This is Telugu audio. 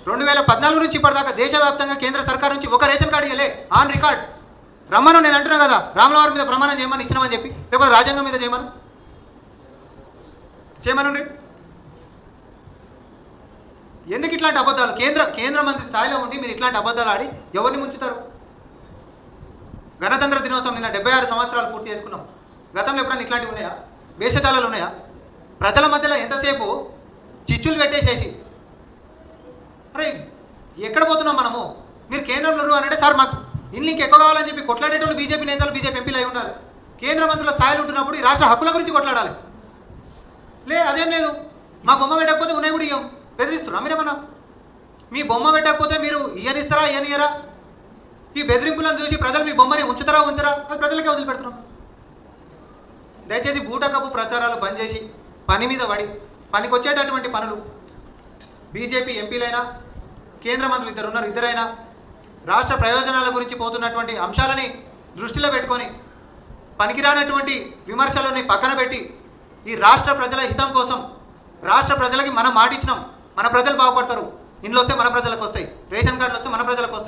2014 నుంచి ఇప్పటిదాకా దేశవ్యాప్తంగా కేంద్ర సర్కార్ నుంచి ఒక రేషన్ కార్డు ఇవ్వలే ఆన్ రికార్డ్. రమ్మను, నేను అంటున్నా కదా, రాములవారి మీద ప్రమాణం చేయమని ఇచ్చినామని చెప్పి, లేకపోతే రాజ్యాంగం మీద చేయమనండి. ఎందుకు ఇట్లాంటి అబద్ధాలు? కేంద్ర మంత్రి స్థాయిలో ఉండి మీరు ఇట్లాంటి అబద్ధాలు ఆడి ఎవరిని ముంచుతారు? గణతంత్ర దినోత్సవం నిన్న 76 సంవత్సరాలు పూర్తి చేసుకున్నాం. గతంలో ఎప్పుడైనా ఇట్లాంటివి ఉన్నాయా? వేషజాలాలు ఉన్నాయా? ప్రజల మధ్యలో ఎంతసేపు చిచ్చులు పెట్టేసేసి, అరే ఎక్కడ పోతున్నాం మనము? మీరు కేంద్రంలో అంటే సార్ మాకు ఇల్లు ఇంకెక్కువ కావాలని చెప్పి కొట్లాడేటోళ్ళు బీజేపీ నేతలు, బీజేపీ ఎంపీలు అయి ఉండాలి. కేంద్ర మంత్రుల స్థాయిలో ఉంటున్నప్పుడు ఈ రాష్ట్ర హక్కుల గురించి కొట్లాడాలి. అదేం లేదు, మా బొమ్మ పెట్టకపోతే ఉన్నాయి కూడా ఇవ్వం. బెదిరిస్తున్నాం మీరేమన్నా? మీ బొమ్మ పెట్టకపోతే మీరు ఇయ్యనిస్తారా, ఇయ్యనియరా? ఈ బెదిరింపులను చూసి ప్రజలు మీ బొమ్మని ఉంచుతారా, అది ప్రజలకే వదిలిపెడుతున్నాం. దయచేసి బూటకప్పు ప్రచారాలు బంద్ చేసి పని మీద పడి పనికొచ్చేటటువంటి పనులు, బీజేపీ ఎంపీలైనా కేంద్ర మంత్రులు ఇద్దరైనా రాష్ట్ర ప్రయోజనాల గురించి పోతున్నటువంటి అంశాలని దృష్టిలో పెట్టుకొని పనికిరానటువంటి విమర్శలని పక్కన పెట్టి ఈ రాష్ట్ర ప్రజల హితం కోసం, రాష్ట్ర ప్రజలకి మనం మాట ఇచ్చినాం, మన ప్రజలు బాగుపడతారు. ఇండ్లు వస్తే మన ప్రజలకు వస్తాయి, రేషన్ కార్డులు వస్తే మన ప్రజలకు వస్తాయి.